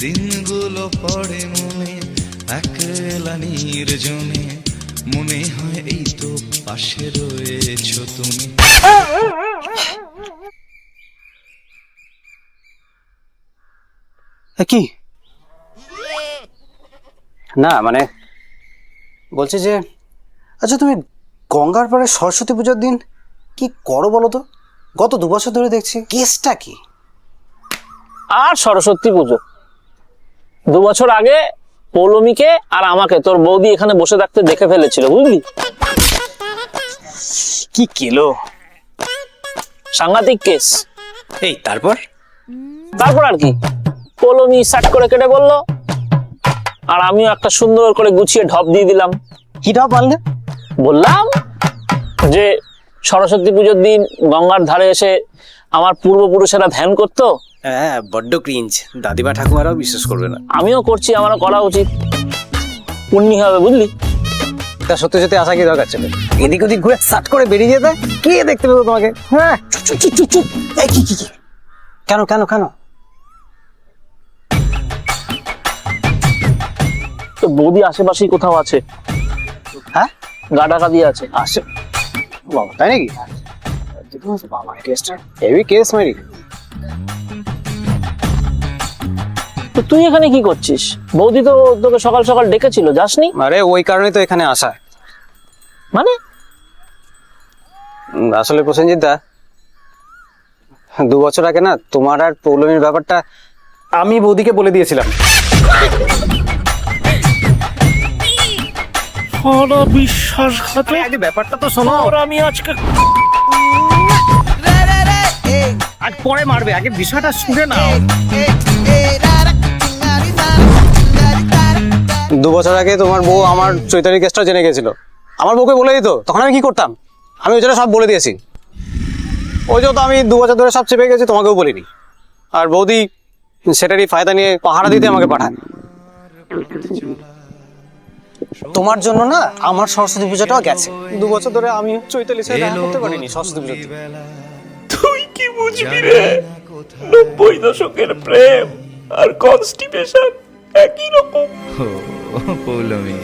দিনগুলো পড়ে মনে একলা নির্জনে, মনে হয় এই তো পাশে রয়েছো তুমি। কি না মানে বলছি যে, আচ্ছা তুমি গঙ্গার পাড়ে সরস্বতী পুজোর দিন কি করো বলো তো? গত 2 বছর ধরে দেখছি, কেসটা কি? আর সরস্বতী পুজো 2 বছর আগে পৌলমীকে আর আমাকে তোর বৌদি এখানে বসে থাকতে দেখে ফেলেছিল, বুঝলি? কি কেলো সাংঘাতিক কেস। এই তারপর তারপর আর কি, পৌলমী সাট করে কেটে বললো, আর আমিও একটা সুন্দর করে গুছিয়ে ঢপ দিয়ে দিলাম। কিটাও পারলে? বললাম যে সরস্বতী পুজোর দিন গঙ্গার ধারে এসে আমার পূর্বপুরুষেরা ধ্যান করতো, হ্যাঁ বড্ড ক্রিঞ্জ, দাদিমা ঠাকুমারাও বিশ্বাস করবে না। আমিও করছি, আমারও করা উচিত, পুণ্যি হবে, বুঝলি? তা সত্যি সত্যি আসা কি দরকার ছিল? এদিক ওদিক ঘুরে সাট করে বেরিয়ে যেতে কে দেখতে পেতো তোমাকে? হ্যাঁ চুপ চুপ চুপ চুপ চুপ। এই কি কি কি কেন কেন কেন? তো বৌদি আশেপাশেই কোথাও আছে, হ্যাঁ গা ঢাকা দিয়ে আছে। আসে বাবা, তাই নাকি? বাবা কেসটা হেভি কেস মেরি। তো তুই এখানে কি করছিস? বৌদি তো তোকে সকাল সকাল ডেকেছিল, যাসনি? আরে ওই কারণেই তো এখানে আসা। মানে আসলে প্রসেনজিৎ দা, 2 বছর আগে না তোমার আর পৌলমীর ব্যাপারটা আমি বৌদিকে বলে দিয়েছিলাম। বিশ্বাসঘাতক, আগে ব্যাপারটা তো শোনো। আমি আজকে আজ পরে মারবে, আগে বিষয়টা শুনে নাও। 2 বছর আগে তোমার বউ আমার চৈতালি কেসটা জেনে গেছিল, আমার বউকে বলে দিত, তখন আমি কি করতাম? আমি ওই জন্য সব বলে দিয়েছি। ওই জন্য তো আমি 2 বছর ধরে সব চেপে গেছি, তোমাকেও বলিনি। আর বৌদি সেটারই ফায়দা নিয়ে পাহারা দিতে আমাকে পাঠায়। তোমার জন্য না আমার সরস্বতী পুজোটাও গেছে। 2 বছর ধরে আমি চৈতালি সাথে দেখা করতে পারিনি সরস্বতী পুজোতে। তুই কি বুঝবি রে? 90 দশকের প্রেম আর কনস্টিপেশন একই রকম। ও পৌলমী,